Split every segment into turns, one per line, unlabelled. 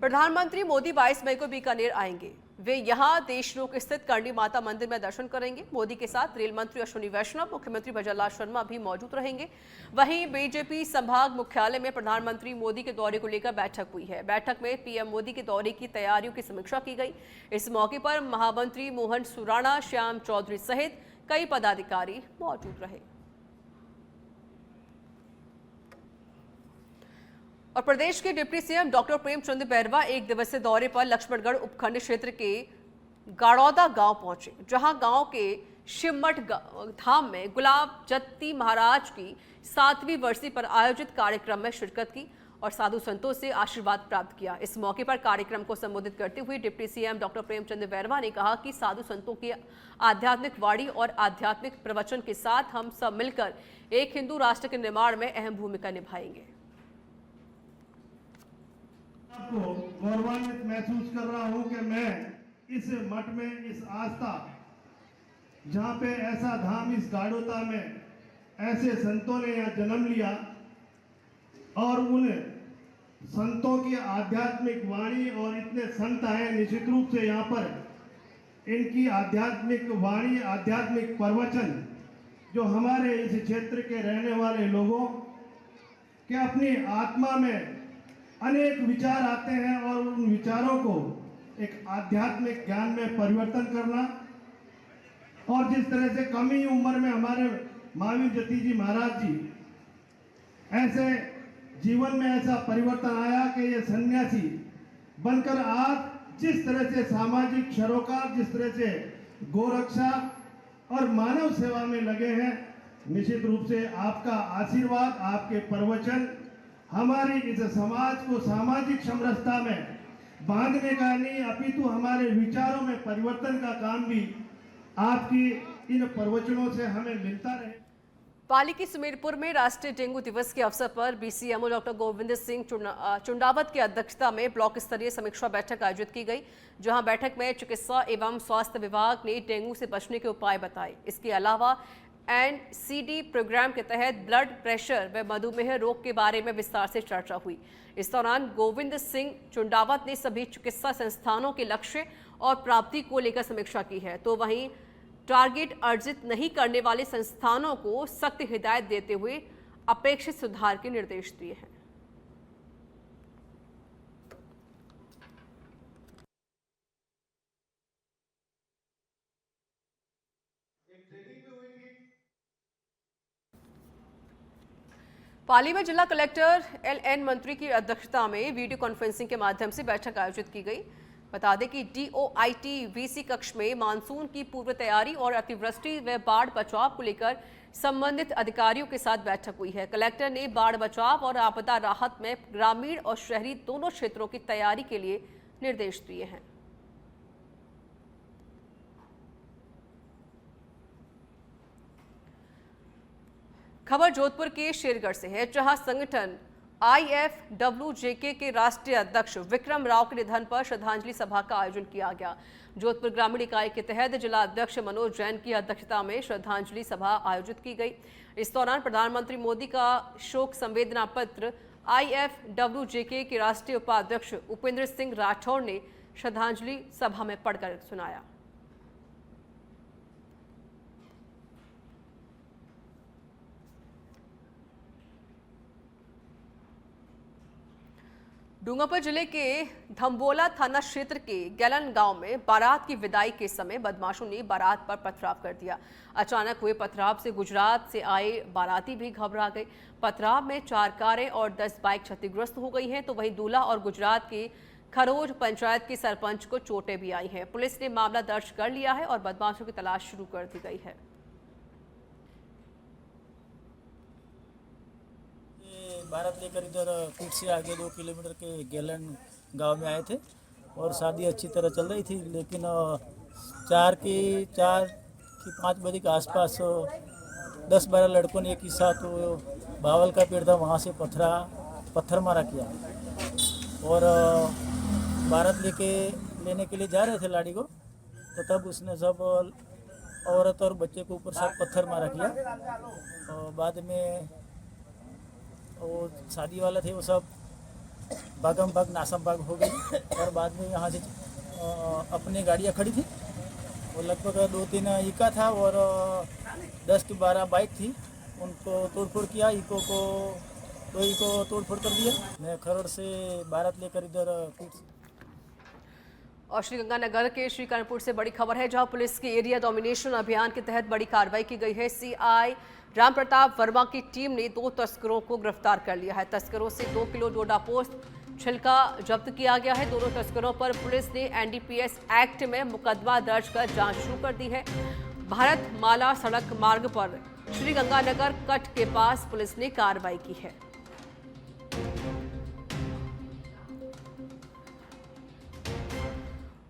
प्रधानमंत्री मोदी 22 मई को बीकानेर आएंगे। वे यहां देशनोक स्थित करणी माता मंदिर में दर्शन करेंगे। मोदी के साथ रेल मंत्री अश्विनी वैष्णव, मुख्यमंत्री भजनलाल शर्मा भी मौजूद रहेंगे। वहीं बीजेपी संभाग मुख्यालय में प्रधानमंत्री मोदी के दौरे को लेकर बैठक हुई है। बैठक में पीएम मोदी के दौरे की तैयारियों की समीक्षा की गई। इस मौके पर महामंत्री मोहन सुराणा, श्याम चौधरी सहित कई पदाधिकारी मौजूद रहे। और प्रदेश के deputy CM doctor Premchand Bairwa एक दिवसीय दौरे पर लक्ष्मणगढ़ उपखंड क्षेत्र के गाड़ौदा गांव पहुंचे, जहां गांव के शिवमठ धाम में गुलाब जत्ती महाराज की 7वीं वर्षी पर आयोजित कार्यक्रम में शिरकत की और साधु संतों से आशीर्वाद प्राप्त किया। इस मौके पर कार्यक्रम को संबोधित करते हुए deputy CM doctor Premchand Bairwa ने कहा कि साधु संतों की आध्यात्मिक वाणी और आध्यात्मिक प्रवचन के साथ हम सब मिलकर एक हिंदू राष्ट्र के निर्माण में अहम भूमिका निभाएंगे।
आपको गौरवान्वित महसूस कर रहा हूं कि मैं इस मठ में, इस आस्था, जहां पे ऐसा धाम, इस गाड़ौदा में ऐसे संतों ने यहाँ जन्म लिया और उन संतों की आध्यात्मिक वाणी, और इतने संत आए निश्चित रूप से यहाँ पर इनकी आध्यात्मिक वाणी, आध्यात्मिक प्रवचन जो हमारे इस क्षेत्र के रहने वाले लोगों के अपनी आत्मा में अनेक विचार आते हैं और उन विचारों को एक आध्यात्मिक ज्ञान में परिवर्तन करना, और जिस तरह से कम ही उम्र में हमारे महावीर जत्ती जी महाराज जी ऐसे जीवन में ऐसा परिवर्तन आया कि ये सन्यासी बनकर आज जिस तरह से सामाजिक सरोकार, जिस तरह से गोरक्षा और मानव सेवा में लगे हैं, निश्चित रूप से आपका आशीर्वाद, आपके प्रवचन हमारी इस समाज को सामाजिक समरसता में बांधने का नहीं, अपितु हमारे विचारों में परिवर्तन का काम भी आपकी इन प्रवचनों से हमें मिलता रहे।
पाली के सुमेरपुर में राष्ट्रीय डेंगू दिवस के अवसर पर बीसीएमओ डॉक्टर गोविंद सिंह चुंडावत की अध्यक्षता में ब्लॉक स्तरीय समीक्षा बैठक आयोजित की गई, जहां बैठक में चिकित्सा एवं स्वास्थ्य विभाग ने डेंगू से बचने के उपाय बताए। इसके अलावा एनसीडी प्रोग्राम के तहत ब्लड प्रेशर व मधुमेह रोग के बारे में विस्तार से चर्चा हुई। इस दौरान गोविंद सिंह चुंडावत ने सभी चिकित्सा संस्थानों के लक्ष्य और प्राप्ति को लेकर समीक्षा की है, तो वहीं टारगेट अर्जित नहीं करने वाले संस्थानों को सख्त हिदायत देते हुए अपेक्षित सुधार के निर्देश दिए हैं। पाली में जिला कलेक्टर एलएन मंत्री की अध्यक्षता में वीडियो कॉन्फ्रेंसिंग के माध्यम से बैठक आयोजित की गई। बता दें कि डीओआईटी वीसी कक्ष में मानसून की पूर्व तैयारी और अतिवृष्टि व बाढ़ बचाव को लेकर संबंधित अधिकारियों के साथ बैठक हुई है। कलेक्टर ने बाढ़ बचाव और आपदा राहत में ग्रामीण और शहरी दोनों क्षेत्रों की तैयारी के लिए निर्देश दिए हैं। खबर जोधपुर के शेरगढ़ से है, जहां संगठन IFWJK के राष्ट्रीय अध्यक्ष विक्रम राव के निधन पर श्रद्धांजलि सभा का आयोजन किया गया। जोधपुर ग्रामीण इकाई के तहत जिला अध्यक्ष मनोज जैन की अध्यक्षता में श्रद्धांजलि सभा आयोजित की गई। इस दौरान प्रधानमंत्री मोदी का शोक संवेदना पत्र IFWJK के राष्ट्रीय उपाध्यक्ष उपेंद्र सिंह राठौड़ ने श्रद्धांजलि सभा में पढ़कर सुनाया। डूंगरपुर जिले के धम्बोला थाना क्षेत्र के गैलन गांव में बारात की विदाई के समय बदमाशों ने बारात पर पथराव कर दिया। अचानक हुए पथराव से गुजरात से आए बाराती भी घबरा गए। पथराव में 4 कारें और 10 बाइक क्षतिग्रस्त हो गई हैं, तो वहीं दूल्हा और गुजरात के खरोज पंचायत के सरपंच को चोटें भी आई हैं। पुलिस ने मामला दर्ज कर लिया है और बदमाशों की तलाश शुरू कर दी गई है।
बारात लेकर इधर पीठ से आगे 2 किलोमीटर के गैलन गांव में आए थे और शादी अच्छी तरह चल रही थी, लेकिन 4 की 5 बजे के आसपास 10-12 लड़कों ने एक ही साथ बावल का पेड़ था वहाँ से पत्थर मारा किया और बारात लेने के लिए जा रहे थे लाड़ी को, तो तब उसने सब औरत और बच्चे के ऊपर सब पत्थर मारा किया। और बाद में वो शादी वाले थे वो सब भागम भाग नासम भाग हो गई। और बाद में यहाँ से अपनी गाड़ियाँ खड़ी थी, वो लगभग 2-3 इका था और 10-12 बाइक थी, उनको तोड़फोड़ किया। इको को 2 इको तोड़फोड़ कर दिया। मैं खरड़ से भारत लेकर इधर पीट।
और श्रीगंगानगर के श्रीकानपुर से बड़ी खबर है, जहां पुलिस के एरिया डोमिनेशन अभियान के तहत बड़ी कार्रवाई की गई है। सीआई राम प्रताप वर्मा की टीम ने 2 तस्करों को गिरफ्तार कर लिया है। तस्करों से 2 किलो डोडा पोस्ट छिलका जब्त किया गया है। दोनों तस्करों पर पुलिस ने एनडीपीएस एक्ट में मुकदमा दर्ज कर जांच शुरू कर दी है। भारत माला सड़क मार्ग पर श्रीगंगानगर कट के पास पुलिस ने कार्रवाई की है।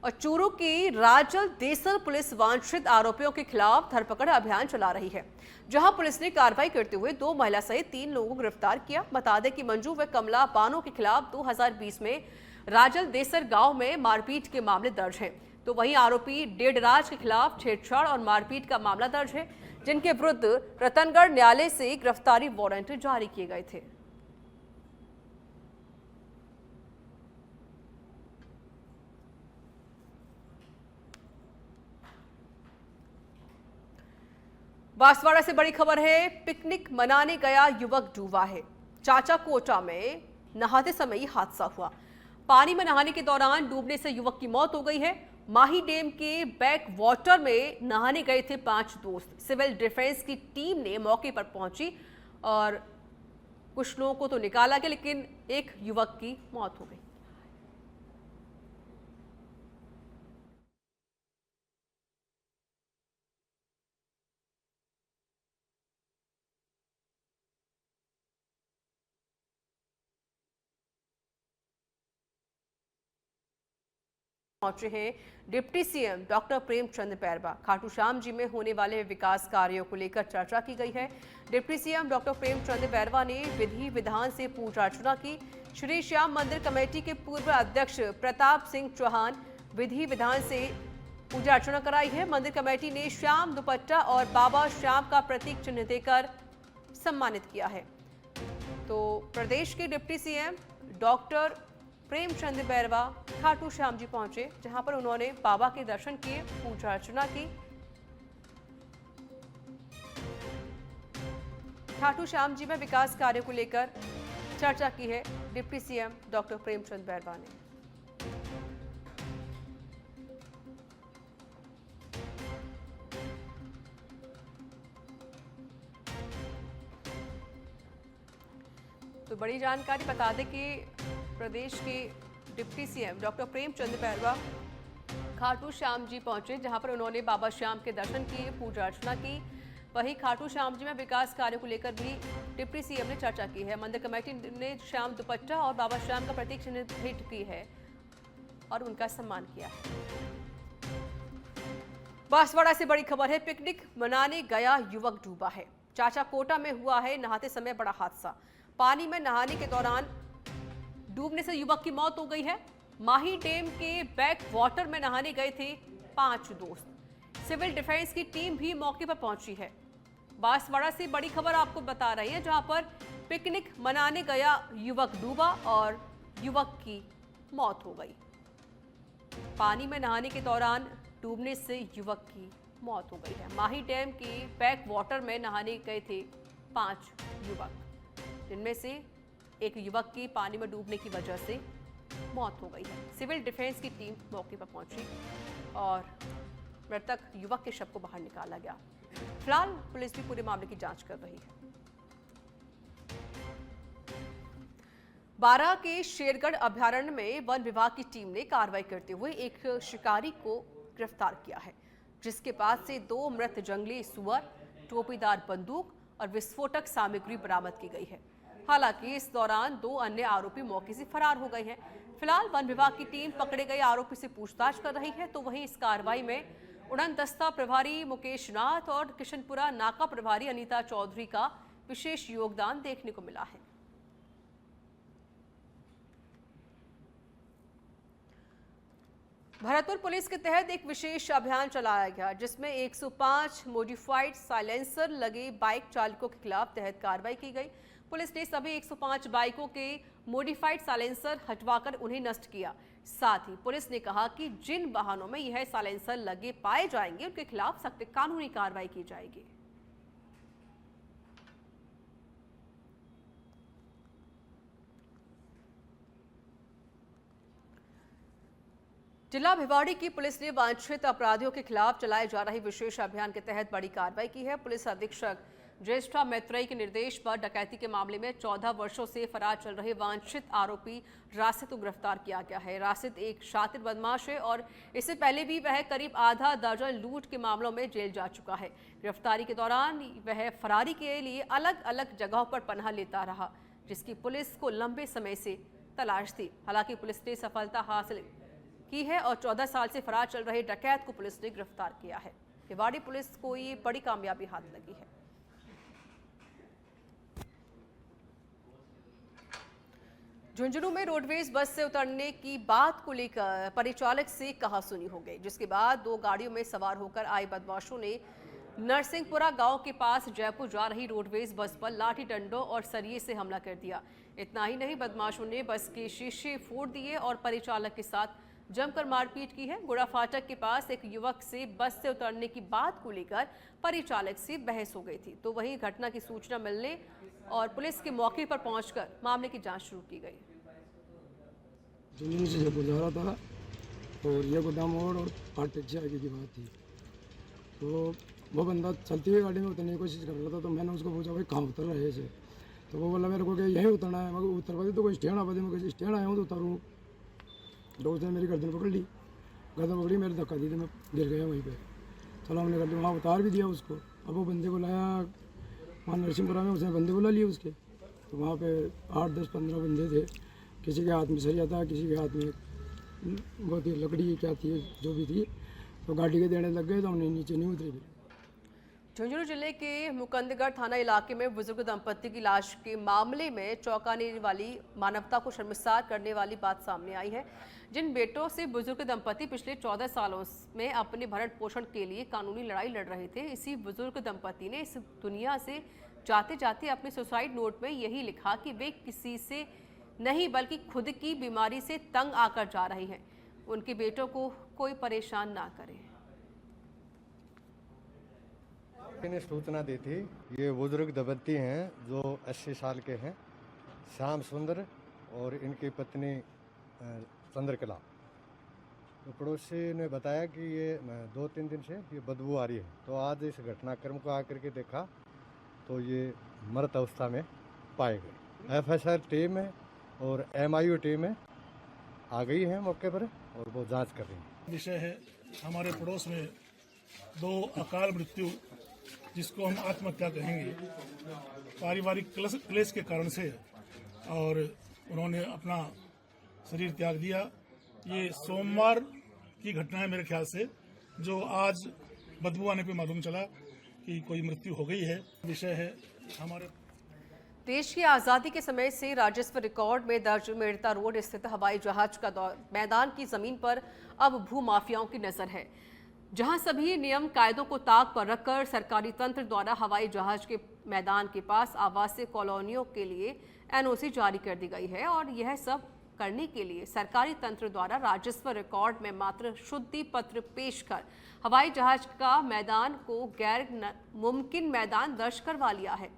और चूरू की राजल देसर पुलिस वांछित आरोपियों के खिलाफ धरपकड़ अभियान चला रही है, जहां पुलिस ने कार्रवाई करते हुए 2 महिला सहित 3 लोगों को गिरफ्तार किया। बता दें कि मंजू व कमला बानो के खिलाफ 2020 में राजल देसर गांव में मारपीट के मामले दर्ज हैं। तो वहीं आरोपी डेडराज के खिलाफ छेड़छाड़ और मारपीट का मामला दर्ज है, जिनके विरुद्ध रतनगढ़ न्यायालय से गिरफ्तारी वारंट जारी किए गए थे। बांसवाड़ा से बड़ी खबर है, पिकनिक मनाने गया युवक डूबा है। चाचा कोटा में नहाते समय ही हादसा हुआ। पानी में नहाने के दौरान डूबने से युवक की मौत हो गई है। माही डैम के बैक वाटर में नहाने गए थे 5 दोस्त। सिविल डिफेंस की टीम ने मौके पर पहुंची और कुछ लोगों को तो निकाला गया, लेकिन एक युवक की मौत हो गई। पहुंचे हैं deputy CM doctor Premchand Bairwa. Khatu Shyam ji में होने वाले विकास कार्यों को लेकर चर्चा की गई है। Deputy CM doctor Premchand Bairwa ने विधि विधान से पूजा अर्चना की। श्री श्याम मंदिर कमेटी के पूर्व अध्यक्ष प्रताप सिंह चौहान विधि विधान से पूजा अर्चना कराई है। मंदिर कमेटी ने श्याम दुपट्टा और बाबा श्याम का प्रतीक चिन्ह देकर सम्मानित किया है। तो प्रदेश के deputy CM doctor Premchand Bairwa Khatu Shyam ji पहुंचे, जहां पर उन्होंने बाबा के दर्शन किए, पूजा अर्चना की। खाटू श्याम जी में विकास कार्यों को लेकर चर्चा की है deputy CM doctor Premchand Bairwa ने। तो बड़ी जानकारी बता दें कि प्रदेश के deputy CM doctor Premchand Bairwa Khatu Shyam ji पहुंचे, जहां पर उन्होंने बाबा श्याम के दर्शन किए, पूजा अर्चना की। वहीं खाटू श्याम जी में विकास कार्यों को लेकर भी डिप्टी सीएम ने चर्चा की है। मंदिर कमेटी ने श्याम दुपट्टा और बाबा श्याम का प्रतीक चिन्ह भेंट की है और उनका सम्मान किया है। बांसवाड़ा से बड़ी खबर है, पिकनिक मनाने गया युवक डूबा है। चाचा कोटा में हुआ है नहाते समय बड़ा हादसा। पानी में नहाने के दौरान डूबने से युवक की मौत हो गई है। माही डैम के बैक वाटर में नहाने गए थे 5 दोस्त। सिविल डिफेंस की टीम भी मौके पर पहुंची है। बांसवाड़ा से बड़ी खबर आपको बता रही है, जहां पर पिकनिक मनाने गया युवक डूबा और युवक की मौत हो गई। पानी में नहाने के दौरान डूबने से युवक की मौत हो गई है। माही डैम के बैक वाटर में नहाने गए थे 5 युवक, जिनमें से एक युवक की पानी में डूबने की वजह से मौत हो गई है। सिविल डिफेंस की टीम मौके पर पहुंची और मृतक युवक के शव को बाहर निकाला गया। फिलहाल पुलिस भी पूरे मामले की जांच कर रही है। बारां के शेरगढ़ अभयारण्य में वन विभाग की टीम ने कार्रवाई करते हुए एक शिकारी को गिरफ्तार किया है, जिसके पास से 2 मृत जंगली सुअर, टोपीदार बंदूक और विस्फोटक सामग्री बरामद की गई है। हालांकि इस दौरान 2 अन्य आरोपी मौके से फरार हो गए हैं। फिलहाल वन विभाग की टीम पकड़े गए आरोपी से पूछताछ कर रही है। तो वहीं इस कार्रवाई में उड़न दस्ता प्रभारी मुकेश नाथ और किशनपुरा नाका प्रभारी अनीता चौधरी का विशेष योगदान देखने को मिला है। भरतपुर पुलिस के तहत एक विशेष अभियान चलाया गया, जिसमें 105 मॉडिफाइड साइलेंसर लगे बाइक चालकों के खिलाफ तहत कार्रवाई की गई। पुलिस ने सभी 105 बाइकों के मॉडिफाइड साइलेंसर हटवाकर उन्हें नष्ट किया। साथ ही पुलिस ने कहा कि जिन वाहनों में यह साइलेंसर लगे पाए जाएंगे उनके खिलाफ सख्त कानूनी कार्रवाई की जाएगी। जिला भिवाड़ी की पुलिस ने वांछित अपराधियों के खिलाफ चलाए जा रहे विशेष अभियान के तहत बड़ी कार्रवाई की है। पुलिस अधीक्षक ज्येष्ठा मैत्रेयी के निर्देश पर डकैती के मामले में 14 वर्षों से फरार चल रहे वांछित आरोपी राशिद को गिरफ्तार किया गया है। राशिद एक शातिर बदमाश है और इससे पहले भी वह करीब आधा दर्जन लूट के मामलों में जेल जा चुका है। गिरफ्तारी के दौरान वह फरारी के लिए अलग अलग जगहों पर पनाह लेता रहा, जिसकी पुलिस को लंबे समय से तलाश थी। हालांकि पुलिस ने सफलता हासिल की है और 14 साल से फरार चल रहे डकैत को पुलिस ने गिरफ्तार किया है। भिवाड़ी पुलिस को ये बड़ी कामयाबी हाथ लगी है। झुंझुनू में रोडवेज बस से उतरने की बात को लेकर परिचालक से कहासुनी हो गई, जिसके बाद 2 गाड़ियों में सवार होकर आए बदमाशों ने नरसिंहपुरा गांव के पास जयपुर जा रही रोडवेज बस पर लाठी डंडों और सरिये से हमला कर दिया। इतना ही नहीं, बदमाशों ने बस के शीशे फोड़ दिए और परिचालक के साथ जमकर मारपीट की है। गुड़ा फाटक के पास एक युवक से बस से उतरने की बात को लेकर परिचालक से बहस हो गई थी, तो वहीं घटना की सूचना मिलने और पुलिस के मौके पर पहुंचकर मामले की जांच शुरू की गई।
झुंझुनू से जयपुर जा रहा था और ये गोदाम मोड़ और फाटक से आगे की बात थी, तो वो बंदा चलती हुई गाड़ी में उतरने की कोशिश कर रहा था। तो मैंने उसको पूछा भाई कहाँ उतर रहे थे, तो वो बोला मेरे को कि यहीं उतरना है। मगर उतर पाती तो कोई स्टैंड आती, मैं स्टैंड आया हूँ तो उतरूँ। तो उसने मेरी गर्दन पकड़ ली, गर्दन पकड़ी, मेरे धक्का दी, तो मैं गिर गया वहीं पे। चलो हमने कर दिया, वहाँ उतार भी दिया उसको। अब वो बंदे को लाया वहाँ नरसिंहपुरा में, उसने बंदे बुला लिए उसके। तो वहाँ पे 8, 10, 15 बंदे थे। किसी के हाथ में सरिया था, किसी के हाथ में वो थी लकड़ी क्या थी जो भी थी, तो गाड़ी के देने लग गए, तो उन्हें नीचे नहीं उतरी।
झुंझुनू जिले के मुकंदगढ़ थाना इलाके में बुजुर्ग दंपति की लाश के मामले में चौंकाने वाली, मानवता को शर्मसार करने वाली बात सामने आई है। जिन बेटों से बुजुर्ग दंपति पिछले 14 सालों में अपने भरण पोषण के लिए कानूनी लड़ाई लड़ रहे थे, इसी बुजुर्ग दंपति ने इस दुनिया से जाते जाते अपने सुसाइड नोट में यही लिखा कि वे किसी से नहीं बल्कि खुद की बीमारी से तंग आकर जा रही हैं। उनके बेटों को कोई परेशान ना करे।
ने सूचना दी थी, ये बुजुर्ग दंपति हैं जो 80 साल के हैं, श्याम सुंदर और इनकी पत्नी चंद्रकला। तो पड़ोसी ने बताया कि ये 2-3 दिन से ये बदबू आ रही है। तो आज इस घटनाक्रम को आकर के देखा तो ये मृत अवस्था में पाए गए। FSR टीम है और MIU टीम है आ गई है मौके पर और वो जांच कर रही है।
विषय है हमारे पड़ोस में 2 अकाल मृत्यु, जिसको हम आत्महत्या कहेंगे, पारिवारिक क्लेश के कारण से, और उन्होंने अपना शरीर त्याग दिया। ये सोमवार की घटना है मेरे ख्याल से, जो आज बदबू आने पे मालूम चला कि कोई मृत्यु हो गई है। विषय है हमारे
देश की आज़ादी के समय से राजस्व रिकॉर्ड में दर्ज मेड़ता रोड स्थित हवाई जहाज का मैदान की जमीन पर अब भूमाफियाओं की नजर है, जहां सभी नियम कायदों को ताक पर रखकर सरकारी तंत्र द्वारा हवाई जहाज के मैदान के पास आवासीय कॉलोनियों के लिए NOC जारी कर दी गई है। और यह सब करने के लिए सरकारी तंत्र द्वारा राजस्व रिकॉर्ड में मात्र शुद्धि पत्र पेश कर हवाई जहाज का मैदान को गैर मुमकिन मैदान दर्ज करवा लिया है।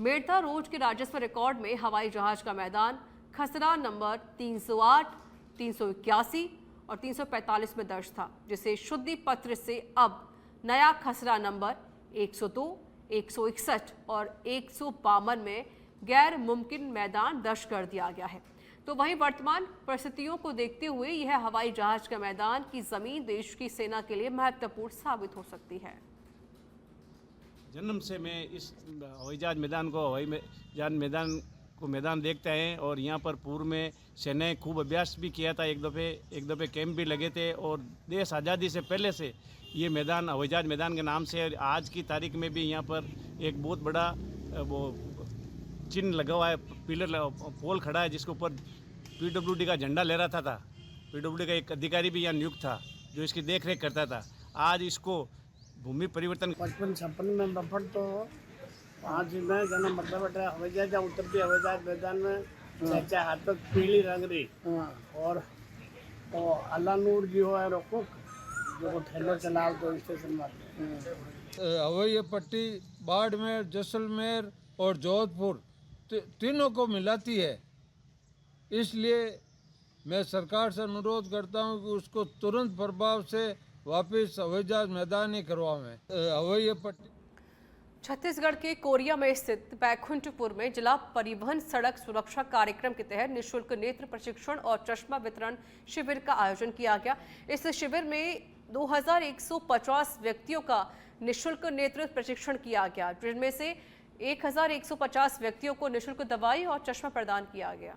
मेड़ता रोड के राजस्व रिकॉर्ड में हवाई जहाज का मैदान खसरा नंबर 308, 381 और 345 में दर्ज था, जिसे शुद्धि पत्र से अब नया खसरा नंबर 102, 161 और 152 में गैर मुमकिन मैदान दर्ज कर दिया गया है। तो वहीं वर्तमान परिस्थितियों को देखते हुए यह हवाई जहाज का मैदान की जमीन देश की सेना के लिए महत्वपूर्ण साबित हो सकती है।
जन्म से मैं इस हवाई जहाज मैदान को मैदान देखते हैं और यहाँ पर पूर्व में सेनाएं खूब अभ्यास भी किया था। एक दफ़े कैंप भी लगे थे और देश आज़ादी से पहले से ये मैदान हवाई जहाज मैदान के नाम से आज की तारीख में भी यहाँ पर एक बहुत बड़ा वो चिन्ह लगा हुआ है, पिलर पोल खड़ा है, जिसके ऊपर PWD का झंडा लहराता था। PWD का एक अधिकारी भी यहाँ नियुक्त था जो इसकी देख रेख करता था। आज इसको भूमि परिवर्तन
55-56 में बफर तो आज मैं जन्म मतलब हवाई जहाज उत्तर के हवाई जहाज मैदान में चाचा हाथ पीली रंग रही और तो अल्लाह नूर जी हो रोको जो ठेलो चलाओ तो स्टेशन में
हवाई पट्टी बाड़मेर, जैसलमेर और जोधपुर तीनों को मिलाती है। इसलिए मैं सरकार से अनुरोध करता हूं कि उसको तुरंत प्रभाव से वापस हवाई जहाज मैदान ही करवाएं। हवाई पट्टी
छत्तीसगढ़ के कोरिया में स्थित बैकुंठपुर में जिला परिवहन सड़क सुरक्षा कार्यक्रम के तहत निःशुल्क नेत्र प्रशिक्षण और चश्मा वितरण शिविर का आयोजन किया गया। इस शिविर में 2150 व्यक्तियों का निःशुल्क नेत्र प्रशिक्षण किया गया, जिनमें से 1150 व्यक्तियों को निःशुल्क दवाई और चश्मा प्रदान किया गया।